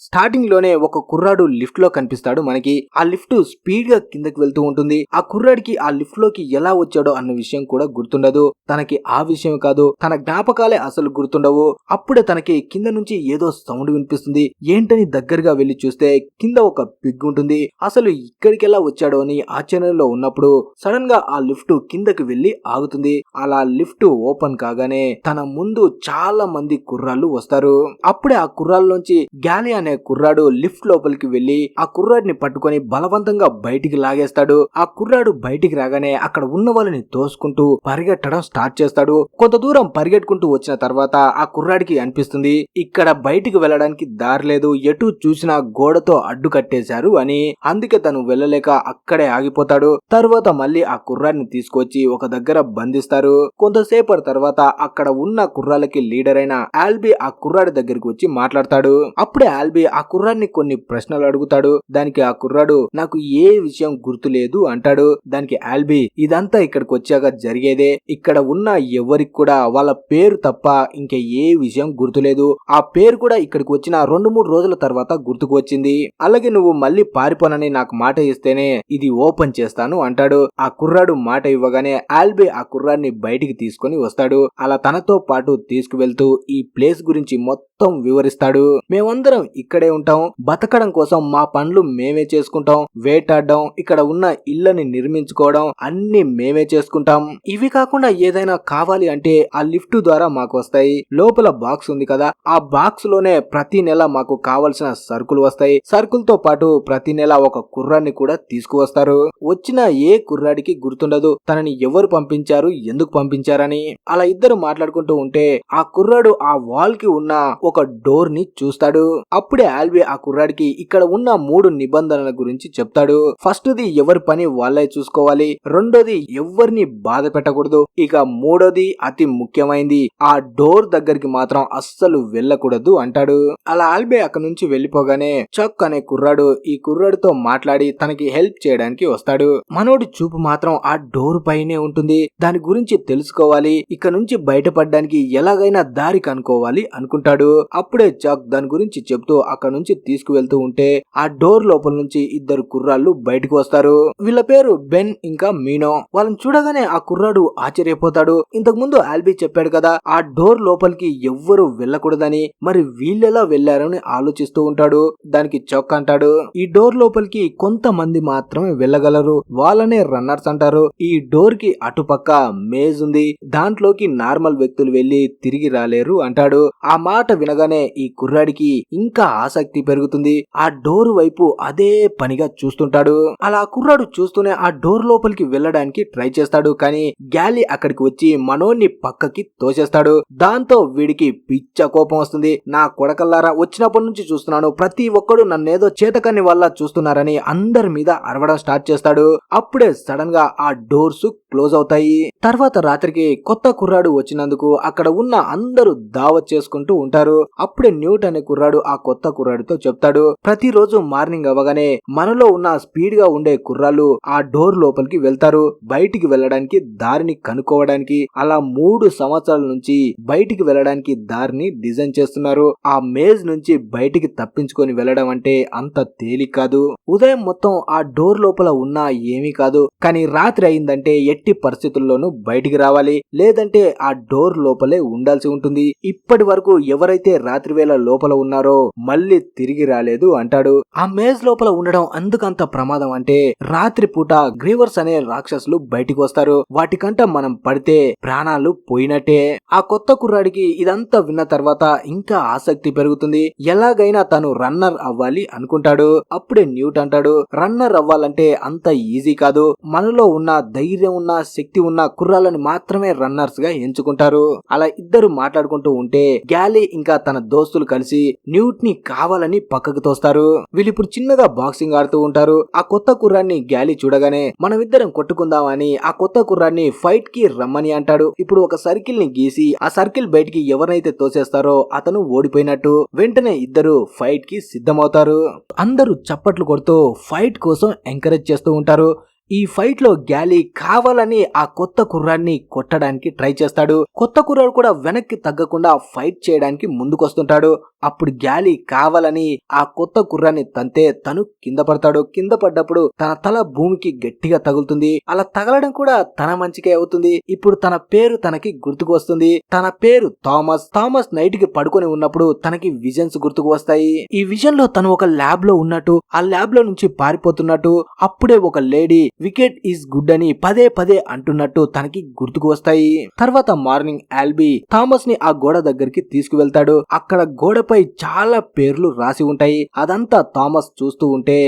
Starting లోనే ఒక కుర్రాడు లిఫ్ట్ లో కనిపిస్తాడు మనకి. ఆ లిఫ్ట్ స్పీడ్ గా కిందకి వెళ్తూ ఉంటుంది. ఆ కుర్రాడికి ఆ లిఫ్ట్ లోకి ఎలా వచ్చాడో అన్న విషయం కూడా గుర్తుండదు. తనకి ఆ విషయం కాదు, తన జ్ఞాపకాలే అసలు గుర్తుండవు. అప్పుడే తనకి కింద నుంచి ఏదో సౌండ్ వినిపిస్తుంది. ఏంటని దగ్గరగా వెళ్లి చూస్తే కింద ఒక పిగ్ ఉంటుంది. అసలు ఇక్కడికి ఎలా వచ్చాడో అని ఆశ్చర్యంలో ఉన్నప్పుడు సడన్ గా ఆ లిఫ్ట్ కిందకి వెళ్లి ఆగుతుంది. అలా లిఫ్ట్ ఓపెన్ కాగానే తన ముందు చాలా మంది కుర్రాళ్ళు వస్తారు. అప్పుడే ఆ కుర్రాళ్ళలోంచి గ్యాలీ అనే కుర్రాడు లిఫ్ట్ లోపలికి వెళ్లి ఆ కుర్రాడిని పట్టుకొని బలవంతంగా బయటికి లాగేస్తాడు. ఆ కుర్రాడు బయటికి రాగానే అక్కడ ఉన్న వాళ్ళని తోసుకుంటూ పరిగెట్టడం స్టార్ట్ చేస్తాడు. కొంత దూరం పరిగెట్టుకుంటూ వచ్చిన తర్వాత ఆ కుర్రాడికి అనిపిస్తుంది ఇక్కడ బయటికి వెళ్ళడానికి దారి లేదు, ఎటు చూసినా గోడతో అడ్డు కట్టేశారు అని. అందుకే తను వెళ్ళలేక అక్కడే ఆగిపోతాడు. తర్వాత మళ్ళీ ఆ కుర్రాడిని తీసుకొచ్చి ఒక దగ్గర బంధిస్తారు. కొంతసేపటి తర్వాత అక్కడ ఉన్న కుర్రాళ్ళకి లీడర్ అయిన ఆల్బీ ఆ కుర్రాడి దగ్గరికి వచ్చి మాట్లాడతాడు. అప్పుడే ఆల్బీ ఆ కుర్రాడిని కొన్ని ప్రశ్నలు అడుగుతాడు. దానికి ఆ కుర్రాడు నాకు ఏ విషయం గుర్తులేదు అంటాడు. దానికి ఆల్బీ ఇదంతా ఇక్కడికి వచ్చాక జరిగేదే, ఇక్కడ ఉన్న ఎవరికి కూడా వాళ్ళ పేరు తప్ప ఇంకా ఏ విషయం గుర్తులేదు. ఆ పేరు కూడా ఇక్కడికి వచ్చిన 2-3 రోజుల తర్వాత గుర్తుకు వచ్చింది. అలాగే నువ్వు మళ్ళీ పారిపోనని నాకు మాట ఇస్తేనే ఇది ఓపెన్ చేస్తాను అంటాడు. ఆ కుర్రాడు మాట ఇవ్వగానే ఆల్బీ ఆ కుర్రాడిని బయటికి తీసుకొని వస్తాడు. అలా తనతో పాటు తీసుకువెళ్తూ ఈ ప్లేస్ గురించి మొత్తం వివరిస్తాడు. మేమందరం ఇక్కడే ఉంటాం, బతకడం కోసం మా పనులు మేమే చేసుకుంటాం, వేటాడడం, ఇక్కడ ఉన్న ఇళ్ళని నిర్మించుకోవడం అన్ని మేమే చేసుకుంటాం. ఇవి కాకుండా ఏదైనా కావాలి అంటే ఆ లిఫ్ట్ ద్వారా మాకు వస్తాయి. లోపల బాక్స్ ఉంది కదా, ఆ బాక్స్ లోనే ప్రతి నెల మాకు కావలసిన సరుకులు వస్తాయి. సరుకులతో పాటు ప్రతి నెల ఒక కుర్రాన్ని కూడా తీసుకువస్తారు. వచ్చిన ఏ కుర్రాడికి గుర్తుండదు తనని ఎవరు పంపించారు, ఎందుకు పంపించారని. అలా ఇద్దరు మాట్లాడుకుంటూ ఉంటే ఆ కుర్రాడు ఆ వాల్ కి ఉన్న ఒక డోర్ ని చూస్తాడు. అప్పుడే ఆల్బీ ఆ కుర్రాడికి ఇక్కడ ఉన్న 3 నిబంధనల గురించి చెప్తాడు. ఫస్ట్ ది ఎవరి పని వాళ్ళే చూసుకోవాలి, రెండోది ఎవరిని బాధ పెట్టకూడదు, ఇక మూడోది అతి ముఖ్యమైనది ఆ డోర్ దగ్గరికి మాత్రం అస్సలు వెళ్ళకూడదు అంటాడు. అలా ఆల్బీ అక్కడి నుంచి వెళ్లిపోగానే చక్ అనే కుర్రాడు ఈ కుర్రాడితో మాట్లాడి తనకి హెల్ప్ చేయడానికి వస్తాడు. మనోడి చూపు మాత్రం ఆ డోర్ పైనే ఉంటుంది. దాని గురించి తెలుసుకోవాలి, ఇక నుంచి బయటపడడానికి ఎలాగైనా దారి కనుక్కోవాలి అనుకుంటాడు. అప్పుడే చక్ దాని గురించి చెప్తూ అక్కడ నుంచి తీసుకువెళ్తూ ఉంటే ఆ డోర్ లోపల నుంచి ఇద్దరు కుర్రాళ్ళు బయటకు వస్తారు. వీళ్ళ పేరు బెన్ ఇంకా మీనో. వాళ్ళని చూడగానే ఆ కుర్రాడు ఆశ్చర్యపోతాడు. ఇంతకు ముందు ఆల్బీ చెప్పాడు కదా ఆ డోర్ లోపలికి ఎవ్వరు వెళ్ళకూడదని, మరి వీళ్ళెలా వెళ్లారని ఆలోచిస్తూ ఉంటాడు. దానికి చక్ అంటాడు ఈ డోర్ లోపలికి కొంతమంది మాత్రమే వెళ్ళగలరు, వాళ్ళనే రన్నర్స్ అంటారు. ఈ డోర్ కి అటుపక్క మేజ్ ఉంది, దాంట్లోకి నార్మల్ వ్యక్తులు వెళ్లి తిరిగి రాలేరు అంటాడు. ఆ మాట వినగానే ఈ కుర్రాడికి ఇంకా ఆసక్తి పెరుగుతుంది. ఆ డోర్ వైపు అదే పనిగా చూస్తుంటాడు. అలా కుర్రాడు చూస్తూనే ఆ డోర్ లోపలికి వెళ్ళడానికి ట్రై చేస్తాడు. కానీ గ్యాలీ అక్కడికి వచ్చి మనోన్ని పక్కకి తోసేస్తాడు. దాంతో వీడికి పిచ్చ కోపం వస్తుంది. నా కొడకల్లారా వచ్చినప్పటి నుంచి చూస్తున్నాను, ప్రతి ఒక్కడు నన్నేదో చేతకాని వల్ల చూస్తున్నారని అందరి మీద అరవడం స్టార్ట్ చేస్తాడు. అప్పుడే సడన్ గా ఆ డోర్స్ క్లోజ్ అవుతాయి. తర్వాత రాత్రికి కొత్త కుర్రాడు వచ్చినందుకు అక్కడ ఉన్న అందరూ దావత్ చేసుకుంటూ ఉంటారు. అప్పుడే న్యూట్ అనే కుర్రాడు ఆ కొత్త కుర్రాడితో చెప్తాడు ప్రతిరోజు మార్నింగ్ అవ్వగానే మనలో ఉన్న స్పీడ్ గా ఉండే కుర్రాళ్ళు ఆ డోర్ లోపలికి వెళ్తారు, బయటికి వెళ్ళడానికి దారిని కనుక్కోవడానికి. అలా 3 సంవత్సరాల నుంచి బయటికి వెళ్ళడానికి దారిని డిజైన్ చేస్తున్నారు. ఆ మేజ్ నుంచి బయటికి తప్పించుకొని వెళ్ళడం అంటే అంత తేలిక కాదు. ఉదయం మొత్తం ఆ డోర్ లోపల ఉన్నా ఏమీ కాదు, కానీ రాత్రి అయిందంటే ఎట్టి పరిస్థితుల్లోనూ బయటికి రావాలి, లేదంటే ఆ డోర్ లోపలే ఉండాల్సి ఉంటుంది. ఇప్పటి వరకు ఎవరైతే రాత్రి వేళ లోపల ఉన్నారో మళ్ళీ తిరిగి రాలేదు అంటాడు. ఆ మేజ్ లోపల ఉండడం అందుకంత ప్రమాదం అంటే రాత్రి పూట గ్రీవర్స్ అనే రాక్షసులు బయటికి వస్తారు, వాటికంట మనం పడితే ప్రాణాలు పోయినట్టే. ఆ కొత్త కుర్రాడికి ఇదంతా విన్న తర్వాత ఇంకా ఆసక్తి పెరుగుతుంది. ఎలాగైనా తను రన్నర్ అవ్వాలి అనుకుంటాడు. అప్పుడే న్యూట్ అంటాడు రన్నర్ అవ్వాలంటే అంత ఈజీ కాదు, మనలో ఉన్న ధైర్యం ఉన్న శక్తి ఉన్న కుర్రాళ్ళని మాత్రమే రన్నర్స్ గా ఎంచుకుంటారు. అలా ఇద్దరు మాట్లాడుకుంటూ ఉంటే గ్యాలీ ఇంకా తన దోస్తులు కలిసి న్యూట్ ని కావాలని పక్కకు తోస్తారు. వీళ్ళిప్పుడు చిన్నగా బాక్సింగ్ ఆడుతూ ఉంటారు. ఆ కొత్త కుర్రాన్ని గ్యాలీ చూడగానే మనమిద్దరం కొట్టుకుందామని ఆ కొత్త కుర్రాన్ని ఫైట్ కి రమ్మని అంటాడు. ఇప్పుడు ఒక సర్కిల్ ని గీసి ఆ సర్కిల్ బయటికి ఎవరైతే తోసేస్తారో అతను ఓడిపోయినట్టు. వెంటనే ఇద్దరు ఫైట్ కి సిద్ధమవుతారు. అందరూ చప్పట్లు కొడుతూ ఫైట్ కోసం ఎంకరేజ్ చేస్తూ ఉంటారు. ఈ ఫైట్ లో గ్యాలీ కావాలని ఆ కొత్త కుర్రాన్ని కొట్టడానికి ట్రై చేస్తాడు. కొత్త కుర్రాడు కూడా వెనక్కి తగ్గకుండా ఫైట్ చేయడానికి ముందుకొస్తుంటాడు. అప్పుడు గ్యాలీ కావాలని ఆ కొత్త కుర్రాన్ని తంతే తను కింద పడతాడు. కింద పడ్డప్పుడు తన తల భూమికి గట్టిగా తగులుతుంది. అలా తగలడం కూడా తన మంచికే అవుతుంది. ఇప్పుడు తన పేరు తనకి గుర్తుకు వస్తుంది. తన పేరు థామస్. థామస్ నైట్ కి పడుకొని ఉన్నప్పుడు తనకి విజన్స్ గుర్తుకు వస్తాయి. ఈ విజన్ లో తను ఒక ల్యాబ్ లో ఉన్నట్టు, ఆ ల్యాబ్ లో నుంచి పారిపోతున్నట్టు, అప్పుడే ఒక లేడీ వికెట్ ఈజ్ గుడ్ అని పదే పదే అంటున్నట్టు తనకి గుర్తుకు వస్తాయి. తర్వాత మార్నింగ్ ఆల్బీ థామస్ ని ఆ గోడ దగ్గరికి తీసుకువెళ్తాడు. అక్కడ గోడపై చాలా పేర్లు రాసి ఉంటాయి. అదంతా థామస్ చూస్తూ ఉంటే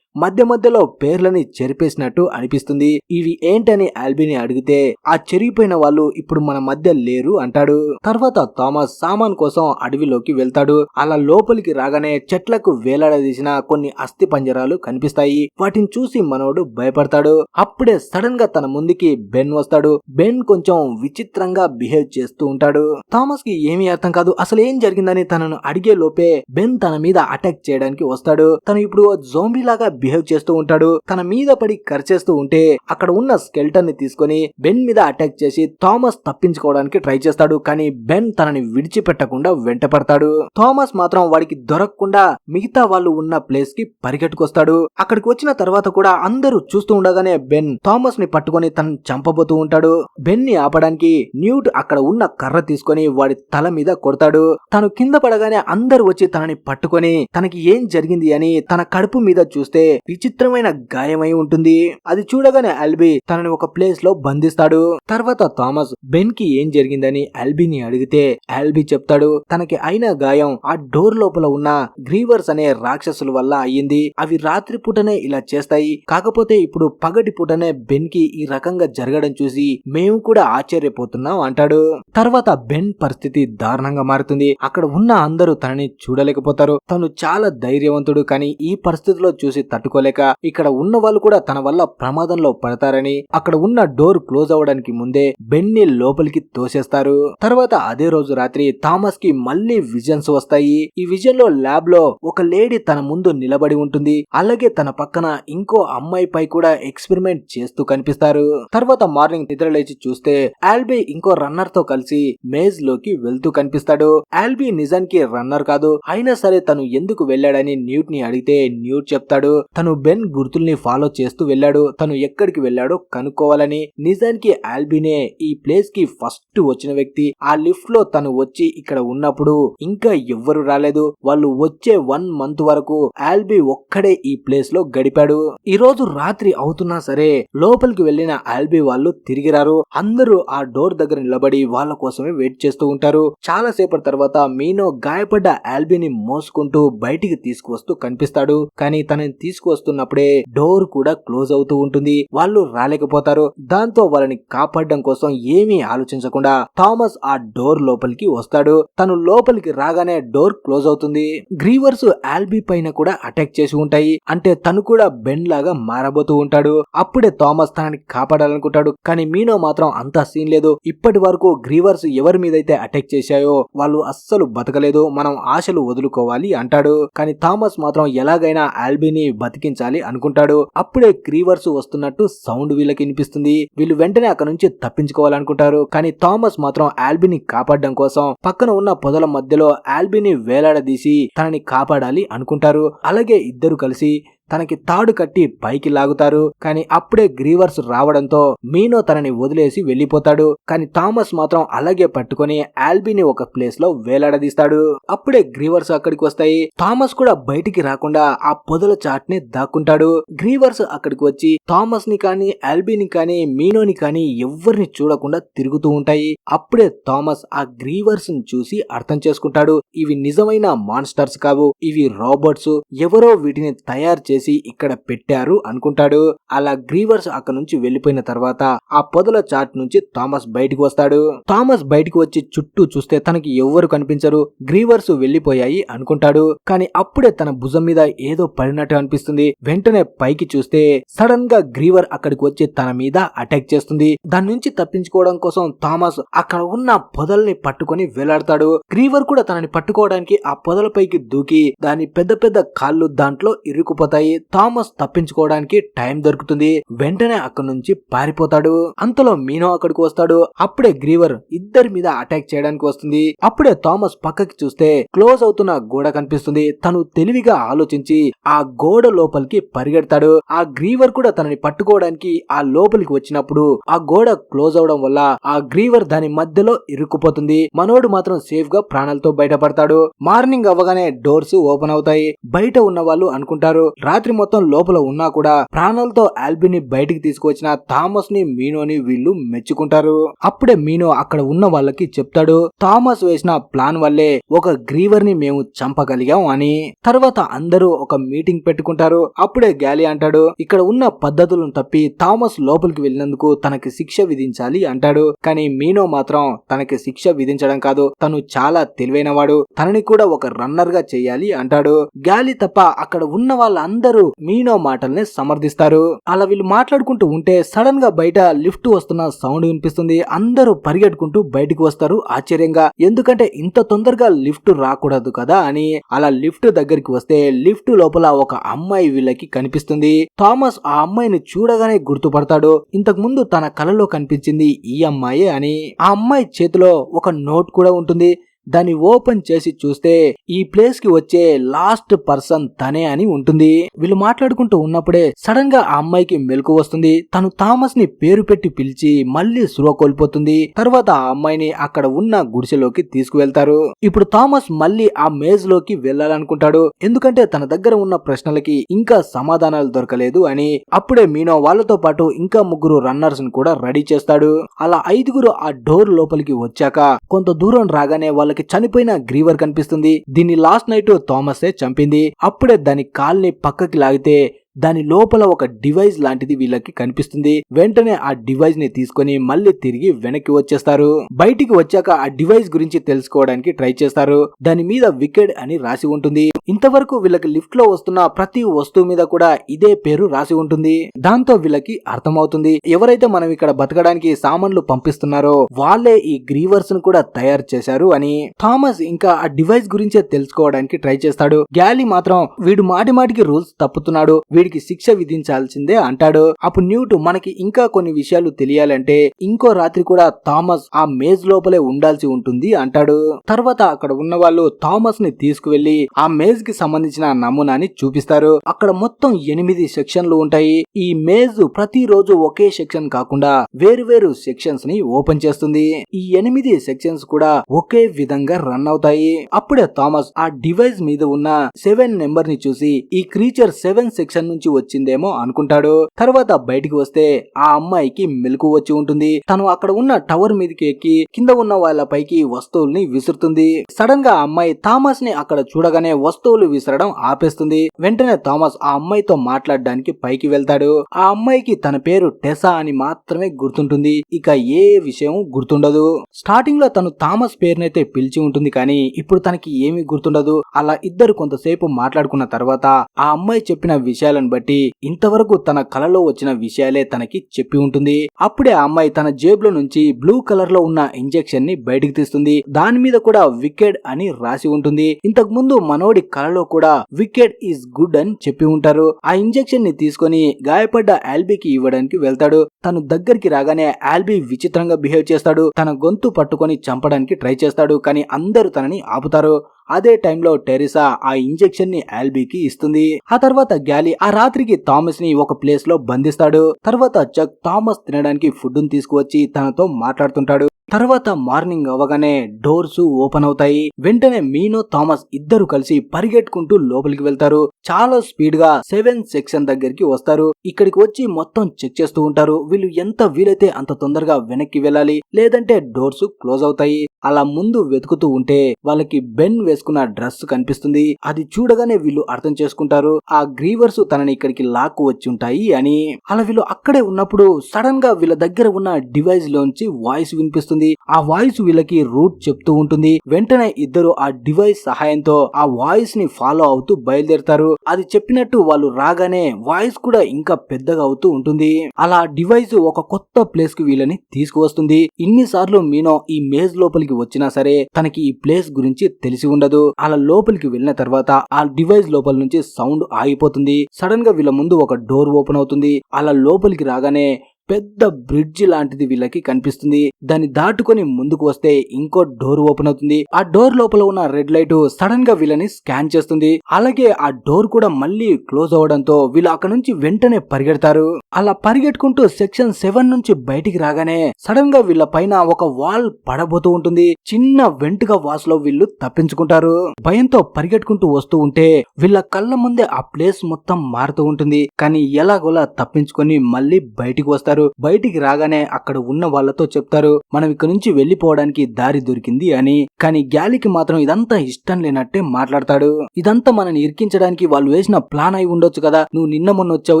మధ్య మధ్యలో పేర్లని చెరిపేసినట్టు అనిపిస్తుంది. ఇవి ఏంటని ఆల్బీని అడిగితే ఆ చెరిగిపోయిన వాళ్ళు ఇప్పుడు మన మధ్య లేరు అంటాడు. తర్వాత థామస్ సామాన్ కోసం అడవిలోకి వెళ్తాడు. అలా లోపలికి రాగానే చెట్లకు వేలాడదీసిన కొన్ని అస్థి పంజరాలు కనిపిస్తాయి. వాటిని చూసి మనోడు భయపడతాడు. అప్పుడే సడన్ గా తన ముందుకి బెన్ వస్తాడు. బెన్ కొంచెం విచిత్రంగా బిహేవ్ చేస్తూ ఉంటాడు. థామస్ కి ఏమీ అర్థం కాదు. అసలు ఏం జరిగిందని తనను అడిగే లోపే బెన్ తన మీద అటాక్ చేయడానికి వస్తాడు. తను ఇప్పుడు జోంబీ లాగా బిహేవ్ చేస్తూ ఉంటాడు. తన మీద పడి కరిచేస్తూ ఉంటే అక్కడ ఉన్న స్కెల్టన్ ని తీసుకొని బెన్ మీద అటాక్ చేసి థామస్ తప్పించుకోవడానికి ట్రై చేస్తాడు. కానీ బెన్ తనని విడిచిపెట్టకుండా వెంట పడతాడు. థామస్ మాత్రం వాడికి దొరకకుండా మిగతా వాళ్ళు ఉన్న ప్లేస్ కి పరిగెట్టుకొస్తాడు. అక్కడికి వచ్చిన తర్వాత కూడా అందరూ చూస్తూ ఉండగానే బెన్ థామస్ ని పట్టుకొని తనని చంపబోతూ ఉంటాడు. బెన్ ని ఆపడానికి న్యూట్ అక్కడ ఉన్న కర్ర తీసుకొని వాడి తల మీద కొడతాడు. తను కింద పడగానే అందరూ వచ్చి తనని పట్టుకొని తనకి ఏం జరిగింది అని తన కడుపు మీద చూస్తే విచిత్రమైన గాయమై ఉంటుంది. అది చూడగానే ఆల్బీ తనని ఒక ప్లేస్ లో బంధిస్తాడు. తర్వాత థామస్ బెన్ కి ఏం జరిగిందని ఆల్బీని అడిగితే ఆల్బీ చెప్తాడు తనకి అయిన గాయం ఆ డోర్ లోపల ఉన్న గ్రీవర్స్ అనే రాక్షసుల వల్ల అయ్యింది. అవి రాత్రి పూటనే ఇలా చేస్తాయి. కాకపోతే ఇప్పుడు పగటి పూటనే బెన్ కి ఈ రకంగా జరగడం చూసి మేము కూడా ఆశ్చర్యపోతున్నాం అంటాడు. తర్వాత బెన్ పరిస్థితి దారుణంగా మారుతుంది. అక్కడ ఉన్న అందరూ తనని చూడలేకపోతారు. తను చాలా ధైర్యవంతుడు, కానీ ఈ పరిస్థితిలో చూసి తట్టుకోలేక ఇక్కడ ఉన్న వాళ్ళు కూడా తన వల్ల ప్రమాదంలో పడతారని అక్కడ ఉన్న డోర్ క్లోజ్ అవడానికి ముందే బెన్ ని లోపలికి తోసేస్తారు. తర్వాత అదే రోజు రాత్రి థామస్ కి మళ్ళీ విజన్స్ వస్తాయి. ఈ విజన్ లో ల్యాబ్ లో ఒక లేడీ తన ముందు నిలబడి ఉంటుంది. అలాగే తన పక్కన ఇంకో అమ్మాయిపై కూడా ఎక్స్పెరిమెంట్ చేస్తూ కనిపిస్తారు. తర్వాత మార్నింగ్ నిద్ర లేచి చూస్తే ఆల్బీ ఇంకో రన్నర్ తో కలిసి మేజ్ లోకి వెళ్తూ కనిపిస్తాడు. ఆల్బీ నిజానికి రన్నర్ కాదు. అయినా సరే తను ఎందుకు వెళ్ళాడని న్యూట్ ని అడిగితే న్యూట్ చెప్తాడు తను బెన్ గుర్తుల్ని ఫాలో చేస్తూ వెళ్ళాడు. తను ఎక్కడికి వెళ్ళాడో కనుక్కోవాలని. నిజానికి ఆల్బీనే ఈ ప్లేస్ కి ఫస్ట్ వచ్చిన వ్యక్తి. ఆ లిఫ్ట్ లో తను వచ్చి ఇక్కడ ఉన్నప్పుడు ఇంకా ఎవ్వరు రాలేదు. వాళ్ళు వచ్చే 1 మంత్ వరకు ఆల్బీ ఒక్కడే ఈ ప్లేస్ లో గడిపాడు. ఈ రోజు రాత్రి అవుతున్నా సరే లోపలికి వెళ్లిన ఆల్బీ వాళ్ళు తిరిగి రారు. అందరూ ఆ డోర్ దగ్గర నిలబడి వాళ్ళ కోసమే వెయిట్ చేస్తూ ఉంటారు. చాలా సేపటి తర్వాత మీనో గాయపడ్డ ఆల్బీని మోసుకుంటూ బయటికి తీసుకువస్తూ కనిపిస్తాడు. కానీ తనని తీసుకువస్తున్నప్పుడే డోర్ కూడా క్లోజ్ అవుతూ ఉంటుంది. వాళ్ళు రాలేకపోతారు. దాంతో వాళ్ళని కాపాడడం కోసం ఏమీ ఆలోచించకుండా థామస్ ఆ డోర్ లోపలికి వస్తాడు. తను లోపలికి రాగానే డోర్ క్లోజ్ అవుతుంది. గ్రీవర్స్ ఆల్బీ పైన కూడా అటాక్ చేసి ఉంటాయి. అంటే తను కూడా బెన్ లాగా మారబోతూ ఉంటాడు. అప్పుడే థామస్ తనని కాపాడాలనుకుంటాడు. కానీ మీనో మాత్రం అంత సీన్ లేదు. ఇప్పటి వరకు గ్రీవర్స్ ఎవరి మీదైతే అటాక్ చేశాయో వాళ్ళు అస్సలు బతకలేదు, మనం ఆశలు వదులుకోవాలి అంటాడు. కానీ థామస్ మాత్రం ఎలాగైనా ఆల్బీని బతికించాలి అనుకుంటాడు. అప్పుడే గ్రీవర్స్ వస్తున్నట్టు సౌండ్ వీళ్ళకి వినిపిస్తుంది. వీళ్ళు వెంటనే అక్కడ నుంచి తప్పించుకోవాలనుకుంటారు. కానీ థామస్ మాత్రం ఆల్బీని కాపాడడం కోసం పక్కన ఉన్న పొదల మధ్యలో ఆల్బీని వేలాడదీసి తనని కాపాడాలి అనుకుంటారు. అలాగే ఇద్దరు కలిసి తనకి తాడు కట్టి పైకి లాగుతారు. కానీ అప్పుడే గ్రీవర్స్ రావడంతో మీనో తనని వదిలేసి వెళ్లిపోతాడు. కానీ థామస్ మాత్రం అలాగే పట్టుకొని ఆల్బీని ఒక ప్లేస్ లో వేలాడదీస్తాడు. అప్పుడే గ్రీవర్స్ అక్కడికి వస్తాయి. థామస్ కూడా బయటికి రాకుండా ఆ పొదల చాట్ ని దాక్కుంటాడు. గ్రీవర్స్ అక్కడికి వచ్చి థామస్ ని కానీ ఆల్బీని కానీ మీనోని కానీ ఎవ్వరిని చూడకుండా తిరుగుతూ ఉంటాయి. అప్పుడే థామస్ ఆ గ్రీవర్స్ ని చూసి అర్థం చేసుకుంటాడు. ఇవి నిజమైన మాన్స్టర్స్ కావు, ఇవి రోబోట్స్. ఎవరో వీటిని తయారు చేసి ఇక్కడ పెట్టారు అనుకుంటాడు. అలా గ్రీవర్స్ అక్కడ నుంచి వెళ్లిపోయిన తర్వాత ఆ పొదల చాట్ నుంచి థామస్ బయటికి వస్తాడు. థామస్ బయటికి వచ్చి చుట్టూ చూస్తే తనకి ఎవ్వరు కనిపించరు. గ్రీవర్స్ వెళ్లిపోయాయి అనుకుంటాడు. కానీ అప్పుడే తన భుజం మీద ఏదో పడినట్టు అనిపిస్తుంది. వెంటనే పైకి చూస్తే సడన్ గా గ్రీవర్ అక్కడికి వచ్చి తన మీద అటాక్ చేస్తుంది. దాని నుంచి తప్పించుకోవడం కోసం థామస్ అక్కడ ఉన్న పొదల్ని పట్టుకొని వేలాడతాడు. గ్రీవర్ కూడా తనని పట్టుకోవడానికి ఆ పొదలపైకి దూకి దాని పెద్ద పెద్ద కాళ్ళు దాంట్లో ఇరుక్కుపోతాయి. అవుతాయి. థామస్ తప్పించుకోవడానికి టైం దొరుకుతుంది. వెంటనే అక్కడి నుంచి పారిపోతాడు. అంతలో మీనో అక్కడికి వస్తాడు. అప్పుడే గ్రీవర్ ఇద్దరి మీద అటాక్ చేయడానికి వస్తుంది. అప్పుడే థామస్ పక్కకి చూస్తే క్లోజ్ అవుతున్న గోడ కనిపిస్తుంది. తను తెలివిగా ఆలోచించి ఆ గోడ లోపలికి పరిగెడతాడు. ఆ గ్రీవర్ కూడా తనని పట్టుకోవడానికి ఆ లోపలికి వచ్చినప్పుడు ఆ గోడ క్లోజ్ అవడం వల్ల ఆ గ్రీవర్ దాని మధ్యలో ఇరుక్కుపోతుంది. మనోడు మాత్రం సేఫ్ గా ప్రాణాలతో బయటపడతాడు. మార్నింగ్ అవ్వగానే డోర్స్ ఓపెన్ అవుతాయి. బయట ఉన్న వాళ్ళు అనుకుంటారు రాత్రి మొత్తం లోపల ఉన్నా కూడా ప్రాణాలతో ఆల్బీని బయటికి తీసుకువచ్చిన థామస్ ని మీనోని వీళ్ళు మెచ్చుకుంటారు. అప్పుడే మీనో అక్కడ ఉన్న వాళ్ళకి చెప్తాడు థామస్ వేసిన ప్లాన్ వల్లే ఒక గ్రీవర్ ని మేము చంపగలిగాం అని. తర్వాత అందరూ ఒక మీటింగ్ పెట్టుకుంటారు. అప్పుడే గ్యాలీ అంటాడు ఇక్కడ ఉన్న పద్ధతులను తప్పి థామస్ లోపలికి వెళ్ళినందుకు తనకి శిక్ష విధించాలి అంటాడు. కానీ మీనో మాత్రం తనకి శిక్ష విధించడం కాదు, తను చాలా తెలివైనవాడు, తనని కూడా ఒక రన్నర్ గా చేయాలి అంటాడు. గ్యాలీ తప్ప అక్కడ ఉన్న వాళ్ళందరూ మీనో మాటల్ని సమర్థిస్తారు. అలా వీళ్ళు మాట్లాడుకుంటూ ఉంటే సడన్ గా బయట లిఫ్ట్ వస్తున్న సౌండ్ వినిపిస్తుంది. అందరూ పరిగెట్టుకుంటూ బయటికి వస్తారు ఆశ్చర్యంగా. ఎందుకంటే ఇంత తొందరగా లిఫ్ట్ రాకూడదు కదా అని. అలా లిఫ్ట్ దగ్గరికి వస్తే లిఫ్ట్ లోపల ఒక అమ్మాయి వీళ్ళకి కనిపిస్తుంది. థామస్ ఆ అమ్మాయిని చూడగానే గుర్తుపడతాడు. ఇంతకు ముందు తన కలలో కనిపించింది ఈ అమ్మాయే అని. ఆ అమ్మాయి చేతిలో ఒక నోట్ కూడా ఉంటుంది. దాన్ని ఓపెన్ చేసి చూస్తే ఈ ప్లేస్ కి వచ్చే లాస్ట్ పర్సన్ తనే అని ఉంటుంది. వీళ్ళు మాట్లాడుకుంటూ ఉన్నప్పుడే సడన్ గా ఆ అమ్మాయికి మెలకు వస్తుంది. తను థామస్ ని పేరు పెట్టి పిలిచి మళ్ళీ స్పృహ కోల్పోతుంది. తర్వాత ఆ అమ్మాయిని అక్కడ ఉన్న గుడిసెలోకి తీసుకువెళ్తారు. ఇప్పుడు థామస్ మళ్ళీ ఆ మేజ్ లోకి వెళ్లాలనుకుంటాడు. ఎందుకంటే తన దగ్గర ఉన్న ప్రశ్నలకి ఇంకా సమాధానాలు దొరకలేదు అని. అప్పుడే మీనో వాళ్ళతో పాటు ఇంకా ముగ్గురు రన్నర్స్ ని కూడా రెడీ చేస్తాడు. అలా ఐదుగురు ఆ డోర్ లోపలికి వచ్చాక కొంత దూరం రాగానే వాళ్ళకి చనిపోయిన గ్రీవర్ కనిపిస్తుంది. దీన్ని లాస్ట్ నైట్ థామసే చంపింది. అప్పుడే దాని కాల్ని పక్కకి లాగితే దాని లోపల ఒక డివైస్ లాంటిది వీళ్ళకి కనిపిస్తుంది. వెంటనే ఆ డివైస్ ని తీసుకొని మళ్ళీ తిరిగి వెనక్కి వచ్చేస్తారు. బయటికి వచ్చాక ఆ డివైస్ గురించి తెలుసుకోవడానికి ట్రై చేస్తారు. దాని మీద వికెడ్ అని రాసి ఉంటుంది. ఇంతవరకు వీళ్ళకి లిఫ్ట్ లో వస్తున్న ప్రతి వస్తువు మీద కూడా ఇదే పేరు రాసి ఉంటుంది. దాంతో వీళ్ళకి అర్థమవుతుంది ఎవరైతే మనం ఇక్కడ బతకడానికి సామాన్లు పంపిస్తున్నారో వాళ్ళే ఈ గ్రీవర్స్ ను కూడా తయారు చేశారు అని. థామస్ ఇంకా ఆ డివైస్ గురించే తెలుసుకోవడానికి ట్రై చేస్తాడు. గ్యాలీ మాత్రం వీడు మాటి మాటికి రూల్స్ తప్పుతున్నాడు, వీడికి శిక్ష విధించాల్సిందే అంటాడు. అప్పుడు న్యూట్ మనకి ఇంకా కొన్ని విషయాలు తెలియాలంటే ఇంకో రాత్రి కూడా థామస్ ఆ మేజ్ లోపలే ఉండాల్సి ఉంటుంది అంటాడు. తర్వాత అక్కడ ఉన్న వాళ్ళు థామస్ ని తీసుకువెళ్లి ఆ మేజ్ కి సంబంధించిన నమూనాని చూపిస్తారు. అక్కడ మొత్తం 8 సెక్షన్లు ఉంటాయి. ఈ మేజ్ ప్రతిరోజు ఒకే సెక్షన్ కాకుండా వేరు వేరు సెక్షన్స్ ని ఓపెన్ చేస్తుంది. ఈ 8 సెక్షన్స్ కూడా ఒకే విధంగా రన్ అవుతాయి. అప్పుడే థామస్ ఆ డివైస్ మీద ఉన్న 7 నెంబర్ ని చూసి ఈ క్రీచర్ 7 సెక్షన్ నుంచి వచ్చిందేమో అనుకుంటాడు. తర్వాత బయటికి వస్తే ఆ అమ్మాయికి మెలకు వచ్చి ఉంటుంది. తను అక్కడ ఉన్న టవర్ మీదకి ఎక్కి కింద ఉన్న వాళ్ళ పైకి వస్తువుల్ని విసురుతుంది. సడన్ గా ఆ అమ్మాయి థామస్ ని అక్కడ చూడగానే వస్తువులు విసరడం ఆపేస్తుంది. వెంటనే థామస్ ఆ అమ్మాయితో మాట్లాడడానికి పైకి వెళ్తాడు. ఆ అమ్మాయికి తన పేరు టెసా అని మాత్రమే గుర్తుంటుంది, ఇక ఏ విషయం గుర్తుండదు. స్టార్టింగ్ లో తను థామస్ పేరునైతే పిలిచి ఉంటుంది కానీ ఇప్పుడు తనకి ఏమీ గుర్తుండదు. అలా ఇద్దరు కొంతసేపు మాట్లాడుకున్న తర్వాత ఆ అమ్మాయి చెప్పిన విషయాలను బట్టి ఇంతవరకు తన కలలో వచ్చిన విషయాలే తనకి చెప్పి ఉంటుంది. అప్పుడే ఆ అమ్మాయి తన జేబులో నుంచి బ్లూ కలర్ లో ఉన్న ఇంజెక్షన్ ని బయటికి తీస్తుంది. దాని మీద కూడా వికెడ్ అని రాసి ఉంటుంది. ఇంతకు ముందు మనోడి కలలో కూడా వికెడ్ ఈజ్ గుడ్ అని చెప్పి ఉంటారు. ఆ ఇంజెక్షన్ ని తీసుకొని గాయపడ్డ ఆల్బీకి ఇవ్వడానికి వెళ్తాడు. తను దగ్గరికి రాగానే ఆల్బీ విచిత్రంగా బిహేవ్ చేస్తాడు. తన గొంతు పట్టుకొని చంపడానికి ట్రై చేస్తాడు. కానీ అందరూ తనని ఆపుతారు. అదే టైంలో టెరిసా ఆ ఇంజెక్షన్ ని ఆల్బీకి ఇస్తుంది. ఆ తర్వాత గ్యాలీ ఆ రాత్రికి థామస్ ని ఒక ప్లేస్ లో బంధిస్తాడు. తర్వాత చక్ థామస్ తినడానికి ఫుడ్ ని తీసుకువచ్చి తనతో మాట్లాడుతుంటాడు. తర్వాత మార్నింగ్ అవగానే డోర్స్ ఓపెన్ అవుతాయి. వెంటనే మీనో థామస్ ఇద్దరు కలిసి పరిగెట్టుకుంటూ లోపలికి వెళ్తారు. చాలా స్పీడ్ గా 7 సెక్షన్ దగ్గరికి వస్తారు. ఇక్కడికి వచ్చి మొత్తం చెక్ చేస్తూ ఉంటారు. వీళ్ళు ఎంత వీలైతే అంత తొందరగా వెనక్కి వెళ్ళాలి, లేదంటే డోర్స్ క్లోజ్ అవుతాయి. అలా ముందు వెతుకుతూ ఉంటే వాళ్ళకి బెన్ వేసుకున్న డ్రెస్ కనిపిస్తుంది. అది చూడగానే వీళ్ళు అర్థం చేసుకుంటారు ఆ గ్రీవర్స్ తనని ఇక్కడికి లాక్కు వచ్చి ఉంటాయి అని. అలా వీళ్ళు అక్కడే ఉన్నప్పుడు సడన్ గా వీళ్ళ దగ్గర ఉన్న డివైస్ లోంచి వాయిస్ వినిపిస్తుంది. వస్తుంది. ఆ వాయిస్ వీళ్ళకి రూట్ చెప్తూ ఉంటుంది. వెంటనే ఇద్దరు ఆ డివైస్ సహాయంతో ఆ వాయిస్ ని ఫాలో అవుతూ బయలుదేరతారు. అది చెప్పినట్టు వాళ్ళు రాగానే వాయిస్ కూడా ఇంకా పెద్దగా అవుతూ ఉంటుంది. అలా డివైస్ ఒక కొత్త ప్లేస్ కి వీళ్ళని తీసుకువస్తుంది. ఇన్నిసార్లు మీనో ఈ మేజ్ లోపలికి వచ్చినా సరే తనకి ఈ ప్లేస్ గురించి తెలిసి ఉండదు. అలా లోపలికి వెళ్ళిన తర్వాత ఆ డివైస్ లోపల నుంచి సౌండ్ ఆగిపోతుంది. సడన్ గా వీళ్ళ ముందు ఒక డోర్ ఓపెన్ అవుతుంది. అలా లోపలికి రాగానే పెద్ద బ్రిడ్జ్ లాంటిది వీళ్ళకి కనిపిస్తుంది. దాన్ని దాటుకొని ముందుకు వస్తే ఇంకో డోర్ ఓపెన్ అవుతుంది. ఆ డోర్ లోపల ఉన్న రెడ్ లైట్ సడన్ గా వీళ్ళని స్కాన్ చేస్తుంది. అలాగే ఆ డోర్ కూడా మళ్ళీ క్లోజ్ అవడంతో వీళ్ళు అక్కడ నుంచి వెంటనే పరిగెడతారు. అలా పరిగెట్టుకుంటూ సెక్షన్ 7 నుంచి బయటికి రాగానే సడన్ గా వీళ్ళ పైన ఒక వాల్ పడబోతూ ఉంటుంది. చిన్న వెంటుగా వాస్ లో వీళ్ళు తప్పించుకుంటారు. భయంతో పరిగెట్టుకుంటూ వస్తూ ఉంటే వీళ్ళ కళ్ళ ముందే ఆ ప్లేస్ మొత్తం మారుతూ ఉంటుంది. కానీ ఎలాగోలా తప్పించుకొని మళ్ళీ బయటికి వస్తారు. బయటికి రాగానే అక్కడ ఉన్న వాళ్ళతో చెప్తారు మనం ఇక్కడ నుంచి వెళ్లిపోవడానికి దారి దొరికింది అని. కానీ గ్యాలీకి మాత్రం ఇదంతా ఇష్టం లేనట్టే మాట్లాడతాడు. ఇదంతా మనని ఇరికించడానికి వాళ్ళు వేసిన ప్లాన్ అయి ఉండొచ్చు కదా, నువ్వు నిన్న మొన్న వచ్చావు,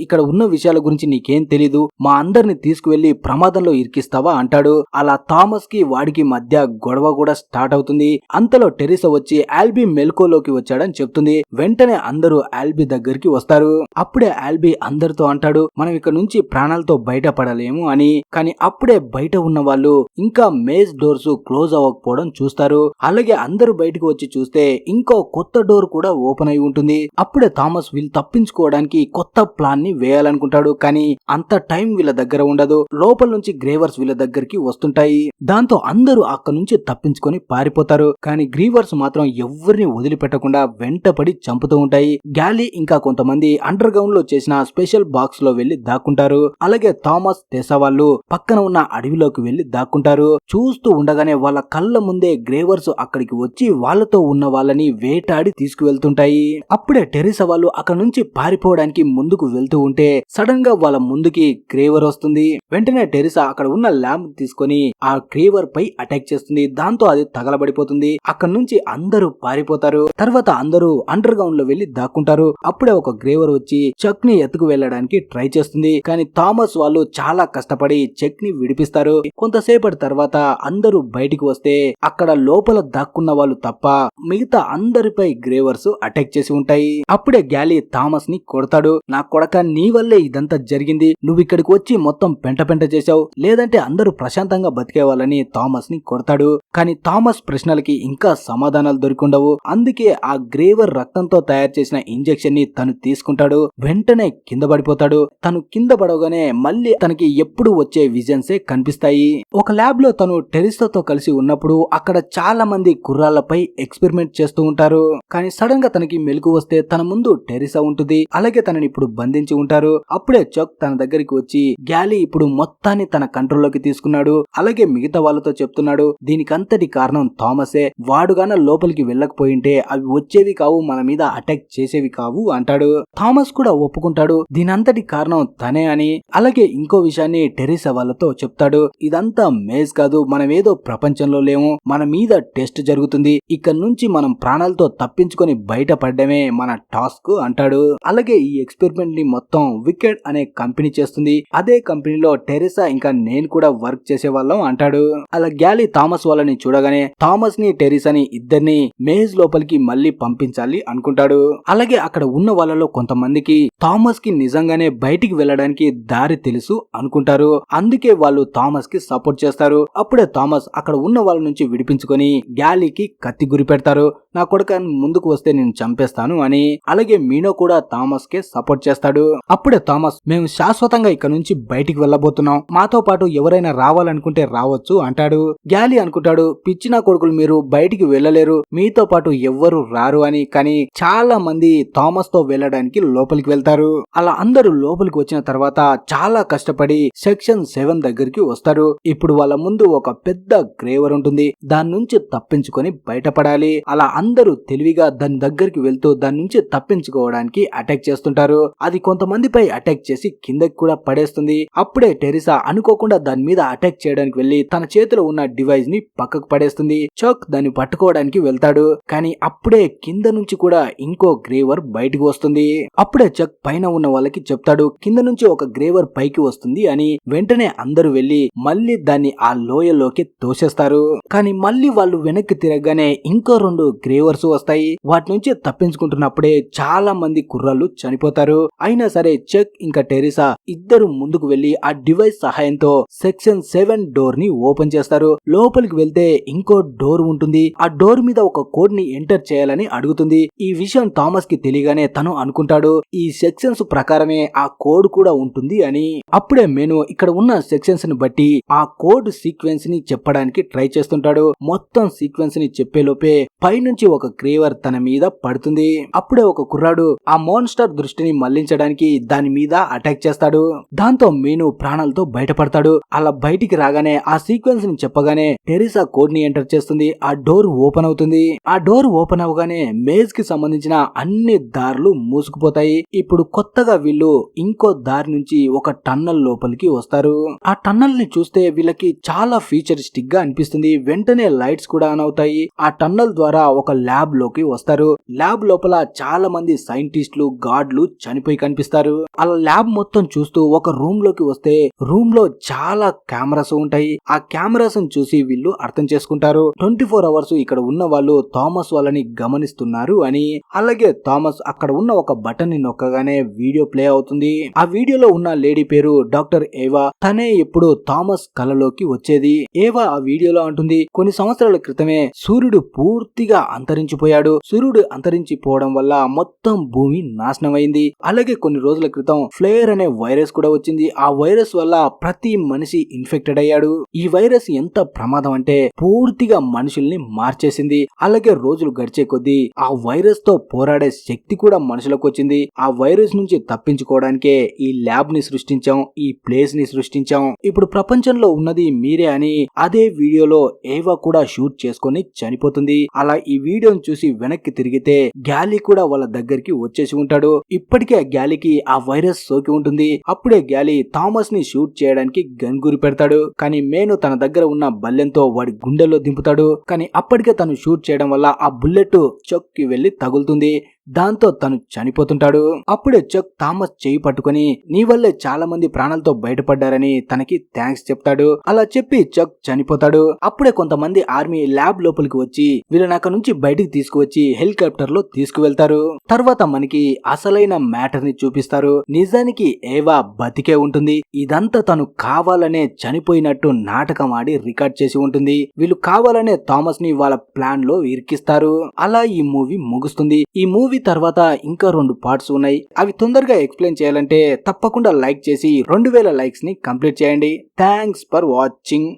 ఇక్కడ ఉన్న విషయాల గురించి నీకేం తెలీదు, మా అందరిని తీసుకువెళ్లి ప్రమాదంలో ఇరికిస్తావా అంటాడు. అలా థామస్ కి వాడికి మధ్య గొడవ కూడా స్టార్ట్ అవుతుంది. అంతలో టెరిసా వచ్చి ఆల్బీ మెల్కోలోకి వచ్చాడని చెప్తుంది. వెంటనే అందరూ ఆల్బీ దగ్గరికి వస్తారు. అప్పుడే ఆల్బీ అందరితో అంటాడు మనం ఇక్కడ నుంచి ప్రాణాలతో బయటపడలేము అని. కానీ అప్పుడే బయట ఉన్న వాళ్ళు ఇంకా మేజ్ డోర్స్ క్లోజ్ అవ్వకపోవడం చూస్తారు. అలాగే అందరూ బయటకు వచ్చి చూస్తే ఇంకో కొత్త డోర్ కూడా ఓపెన్ అయి ఉంటుంది. అప్పుడే థామస్ వీళ్ళు తప్పించుకోవడానికి కొత్త ప్లాన్ ని వేయాలనుకుంటాడు. కానీ అంత టైం వీళ్ళ దగ్గర ఉండదు. లోపల నుంచి గ్రేవర్స్ వీళ్ళ దగ్గరికి వస్తుంటాయి. దాంతో అందరూ అక్కడి నుంచి తప్పించుకొని పారిపోతారు. కానీ గ్రీవర్స్ మాత్రం ఎవరిని వదిలిపెట్టకుండా వెంటపడి చంపుతూ ఉంటాయి. గ్యాలీ ఇంకా కొంతమంది అండర్ గ్రౌండ్ లో చేసిన స్పెషల్ బాక్స్ లో వెళ్లి దాక్కుంటారు. అలాగే థామస్ టెసా వాళ్ళు పక్కన ఉన్న అడవిలోకి వెళ్లి దాక్కుంటారు. చూస్తూ ఉండగానే వాళ్ళ కళ్ళ ముందే గ్రేవర్స్ అక్కడికి వచ్చి వాళ్ళతో ఉన్న వాళ్ళని వేటాడి తీసుకువెళ్తుంటాయి. అప్పుడే టెరిసా వాళ్ళు అక్కడ నుంచి పారిపోవడానికి ముందుకు వెళ్తూ ఉంటే సడన్ గా వాళ్ళ ముందుకి గ్రేవర్ వస్తుంది. వెంటనే టెరిసా అక్కడ ఉన్న ల్యాంప్ తీసుకొని ఆ గ్రేవర్ పై అటాక్ చేస్తుంది. దాంతో అది తగలబడిపోతుంది. అక్కడ నుంచి అందరూ పారిపోతారు. తర్వాత అందరూ అండర్ గ్రౌండ్ లో వెళ్లి దాక్కుంటారు. అప్పుడే ఒక గ్రేవర్ వచ్చి చెక్ ని ఎత్తుకు వెళ్లడానికి ట్రై చేస్తుంది. కానీ థామస్ వాళ్ళు చాలా కష్టపడి చెక్ ని విడిపిస్తారు. కొంతసేపటి తర్వాత అందరూ బయటికి వస్తే అక్కడ లోపల దాక్కున్న వాళ్ళు తప్ప మిగతా అందరిపై గ్రేవర్స్ అటాక్ చేసి ఉంటాయి. అప్పుడే గ్యాలీ థామస్ ని కొడతాడు. నా కొడక నీ వల్లే ఇదంతా జరిగింది, నువ్వు ఇక్కడికి వచ్చి మొత్తం పెంట పెంట చేశావు, లేదంటే అందరూ ప్రశాంతంగా బతికేవాళ్ళని థామస్ ని కొడతాడు. కానీ థామస్ ప్రశ్నలకి ఇంకా సమాధానాలు దొరికిండవు. అందుకే ఆ గ్రేవర్ రక్తంతో తయారు చేసిన ఇంజెక్షన్ ని తను తీసుకుంటాడు. వెంటనే కింద పడిపోతాడు. తను కింద పడవగానే మళ్ళీ తనకి ఎప్పుడు వచ్చే విజన్సే కనిపిస్తాయి. ఒక ల్యాబ్ లో తను టెరిసాతో కలిసి ఉన్నప్పుడు అక్కడ చాలా మంది కుర్రాళ్లపై ఎక్స్పెరిమెంట్ చేస్తూ ఉంటారు. కానీ సడన్ గా తనకి మెలకు వస్తే తన ముందు టెరిసా ఉంటుంది. అలాగే తనని ఇప్పుడు బంధించి ఉంటారు. అప్పుడే చక్ తన దగ్గరికి వచ్చి గ్యాలీ ఇప్పుడు మొత్తాన్ని తన కంట్రోల్లోకి తీసుకున్నాడు. అలాగే మిగతా వాళ్ళతో చెప్తున్నాడు దీనికంతటి కారణం థామసే, వాడుగాన లోపలికి వెళ్ళకపోయింటే అవి వచ్చేవి కావు, మన మీద అటాక్ చేసేవి కావు అంటాడు. థామస్ కూడా ఒప్పుకుంటాడు దీనంతటి కారణం తనే అని. అలాగే ఇంకో విషయాన్ని టెరిసా వాళ్ళతో చెప్తాడు ఇదంతా మేజ్ కాదు, మనమేదో ప్రపంచంలో లేము, మన మీద టెస్ట్ జరుగుతుంది, ఇక్కడ నుంచి మనం ప్రాణాలతో తప్పించుకొని బయటపడ్డమే మన టాస్క్ అంటాడు. అలాగే ఈ ఎక్స్పెరిమెంట్ ని మొత్తం వికెడ్ అనే కంపెనీ చేస్తుంది. అదే కంపెనీలో టెరిసా ఇంకా నేను కూడా వర్క్ చేసే వాళ్ళం అంటాడు. అలా గ్యాలీ థామస్ వాళ్ళని చూడగానే థామస్ ని టెరిసాని ఇద్దరిని మేజ్ లోపలికి మళ్ళీ పంపించాలి అనుకుంటాడు. అలాగే అక్కడ ఉన్న వాళ్ళలో కొంతమందికి థామస్ కి నిజంగానే బయటికి వెళ్ళడానికి దారి తెలుసు అనుకుంటారు. అందుకే వాళ్ళు థామస్ కి సపోర్ట్ చేస్తారు. అప్పుడే థామస్ అక్కడ ఉన్న వాళ్ళ నుంచి విడిపించుకొని గ్యాలీకి కత్తి గురి పెడతారు. నా కొడుక ముందుకు వస్తే నేను చంపేస్తాను అని. అలాగే మీనో కూడా థామస్ కే సపోర్ట్ చేస్తాడు. అప్పుడే థామస్ మేము శాశ్వతంగా ఇక్కడ నుంచి బయటికి వెళ్ళబోతున్నాం, మాతో పాటు ఎవరైనా రావాలనుకుంటే రావచ్చు అంటాడు. గ్యాలీ అనుకుంటాడు పిచ్చిన కొడుకులు మీరు బయటికి వెళ్ళలేరు, మీతో పాటు ఎవ్వరు రారు అని. కానీ చాలా మంది థామస్ తో వెళ్ళడానికి లోపలికి వెళ్తారు. అలా అందరూ లోపలికి వచ్చిన తర్వాత చాలా కష్టపడి సెక్షన్ 7 దగ్గరికి వస్తారు. ఇప్పుడు వాళ్ళ ముందు ఒక పెద్ద గ్రేవర్ ఉంటుంది. దాని నుంచి తప్పించుకొని బయటపడాలి. అలా అందరూ తెలివిగా దాని దగ్గరికి వెళ్తూ దాని నుంచి తప్పించుకోవడానికి అటాక్ చేస్తుంటారు. అది కొంతమందిపై అటాక్ చేసి కిందకి కూడా పడేస్తుంది. అప్పుడే టెరిసా అనుకోకుండా దాని మీద అటాక్ చేయడానికి వెళ్లి తన చేతిలో ఉన్న డివైస్ ని పక్కకు పడేస్తుంది. చోక్ దాన్ని పట్టుకోవడానికి వెళ్తాడు. కానీ అప్పుడే కింద నుంచి కూడా ఇంకో గ్రేవర్ బయటకు వస్తుంది. అప్పుడే చక్ పైన ఉన్న వాళ్ళకి చెప్తాడు కింద నుంచి ఒక గ్రేవర్ పైకి వస్తుంది వస్తుంది అని వెంటనే అందరూ వెళ్లి మళ్ళీ దాన్ని ఆ లోయలోకి తోసేస్తారు. కానీ మళ్ళీ వాళ్ళు వెనక్కి తిరగగానే ఇంకో 2 గ్రేవర్స్ వస్తాయి. వాటి నుంచి తప్పించుకుంటున్నప్పుడే చాలా మంది కుర్రాళ్ళు చనిపోతారు. అయినా సరే చెక్ ఇంకా టెరిసా ఇద్దరు ముందుకు వెళ్లి ఆ డివైస్ సహాయంతో సెక్షన్ 7 డోర్ ని ఓపెన్ చేస్తారు. లోపలికి వెళ్తే ఇంకో డోర్ ఉంటుంది. ఆ డోర్ మీద ఒక కోడ్ ని ఎంటర్ చేయాలని అడుగుతుంది. ఈ విషయం థామస్ కి తెలియగానే తను అనుకుంటాడు ఈ సెక్షన్స్ ప్రకారమే ఆ కోడ్ కూడా ఉంటుంది అని. అప్పుడే మెను ఇక్కడ ఉన్న సెక్షన్స్ ని బట్టి ఆ కోడ్ సీక్వెన్స్ ని చెప్పడానికి ట్రై చేస్తుంటాడు. మొత్తం సీక్వెన్స్ ని చెప్పేలోపే పైనుంచి ఒక క్రేవర్ తన మీద పడుతుంది. అప్పుడే ఒక కుర్రాడు ఆ మోన్స్టర్ దృష్టిని మళ్లించడానికి దాని మీద అటాక్ చేస్తాడు. దాంతో మెను ప్రాణాలతో బయటపడతాడు. అలా బయటికి రాగానే ఆ సీక్వెన్స్ ని చెప్పగానే టెరిసా కోడ్ ని ఎంటర్ చేస్తుంది. ఆ డోర్ ఓపెన్ అవుతుంది. ఆ డోర్ ఓపెన్ అవగానే మేజ్ కి సంబంధించిన అన్ని దారులు మూసుకుపోతాయి. ఇప్పుడు కొత్తగా వీళ్ళు ఇంకో దారి నుంచి ఒక టన్నల్ లోపలికి వస్తారు. ఆ టన్నల్ ని చూస్తే వీళ్ళకి చాలా ఫీచరిస్టిక్ గా అనిపిస్తుంది. వెంటనే లైట్స్ కూడా ఆన్ అవుతాయి. ఆ టన్నల్ ద్వారా ఒక ల్యాబ్ లోకి వస్తారు. ల్యాబ్ లోపల చాలా మంది సైంటిస్టులు గార్డ్లు చనిపోయి కనిపిస్తారు. అలా ల్యాబ్ మొత్తం చూస్తూ ఒక రూమ్ లోకి వస్తే రూమ్ లో చాలా కెమెరాస్ ఉంటాయి. ఆ కెమెరాస్ చూసి వీళ్ళు అర్థం చేసుకుంటారు 24 అవర్స్ ఇక్కడ ఉన్న వాళ్ళు థామస్ వాళ్ళని గమనిస్తున్నారు అని. అలాగే థామస్ అక్కడ ఉన్న ఒక బటన్ ని నొక్కగానే వీడియో ప్లే అవుతుంది. ఆ వీడియోలో ఉన్న లేడీ పేరు డాక్టర్ ఏవా. తనే ఎప్పుడు థామస్ కలలోకి వచ్చేది. ఏవా ఆ వీడియోలో అంటుంది కొన్ని సంవత్సరాల క్రితమే సూర్యుడు పూర్తిగా అంతరించిపోయాడు. సూర్యుడు అంతరించిపోవడం వల్ల మొత్తం భూమి నాశనమైంది. అలాగే కొన్ని రోజుల క్రితం ఫ్లేయర్ అనే వైరస్ కూడా వచ్చింది. ఆ వైరస్ వల్ల ప్రతి మనిషి ఇన్ఫెక్టెడ్ అయ్యాడు. ఈ వైరస్ ఎంత ప్రమాదం అంటే పూర్తిగా మనుషుల్ని మార్చేసింది. అలాగే రోజులు గడిచే కొద్దీ ఆ వైరస్ తో పోరాడే శక్తి కూడా మనుషులకు వచ్చింది. ఆ వైరస్ నుంచి తప్పించుకోవడానికే ఈ ల్యాబ్ ని సృష్టించాం, ఈ ప్లేస్ ని సృష్టించాం. ఇప్పుడు ప్రపంచంలో ఉన్నది మీరే అని అదే వీడియోలో ఏవా కూడా షూట్ చేసుకొని చనిపోతుంది. అలా ఈ వీడియోని చూసి వెనక్కి తిరిగితే గ్యాలీ కూడా వాళ్ళ దగ్గరికి వచ్చేసి ఉంటాడు. ఇప్పటికే గ్యాలీకి ఆ వైరస్ సోకి ఉంటుంది. అప్పుడే గ్యాలీ థామస్ ని షూట్ చేయడానికి గన్ గురి పెడతాడు. కానీ మేను తన దగ్గర ఉన్న బల్లెంతో వాడి గుండెల్లో దింపుతాడు. కానీ అప్పటికే తను షూట్ చేయడం వల్ల ఆ బుల్లెట్ చెక్ కి వెళ్లి తగులుతుంది. దాంతో తను చనిపోతుంటాడు. అప్పుడే చెక్ థామస్ చేయి పట్టుకుని నీ వల్లే చాలా మంది ప్రాణాలతో బయటపడ్డారని తనకి థ్యాంక్స్ చెప్తాడు. అలా చెప్పి చెక్ చనిపోతాడు. అప్పుడే కొంతమంది ఆర్మీ ల్యాబ్ లోపలికి వచ్చి వీళ్ళని అక్కడ నుంచి బయటికి తీసుకువచ్చి హెలికాప్టర్ లో తీసుకువెళ్తారు. తర్వాత మనకి అసలైన మ్యాటర్ ని చూపిస్తారు. నిజానికి ఏవా బతికే ఉంటుంది. ఇదంతా తను కావాలనే చనిపోయినట్టు నాటకం ఆడి రికార్డ్ చేసి ఉంటుంది. వీళ్ళు కావాలనే థామస్ ని వాళ్ళ ప్లాన్ లో ఇరికిస్తారు. అలా ఈ మూవీ ముగుస్తుంది. ఈ మూవీ తర్వాత ఇంకా 2 పార్ట్స్ ఉన్నాయి. అవి తొందరగా ఎక్స్ప్లెయిన్ చేయాలంటే తప్పకుండా లైక్ చేసి 2000 లైక్స్ ని కంప్లీట్ చేయండి. Thanks for watching.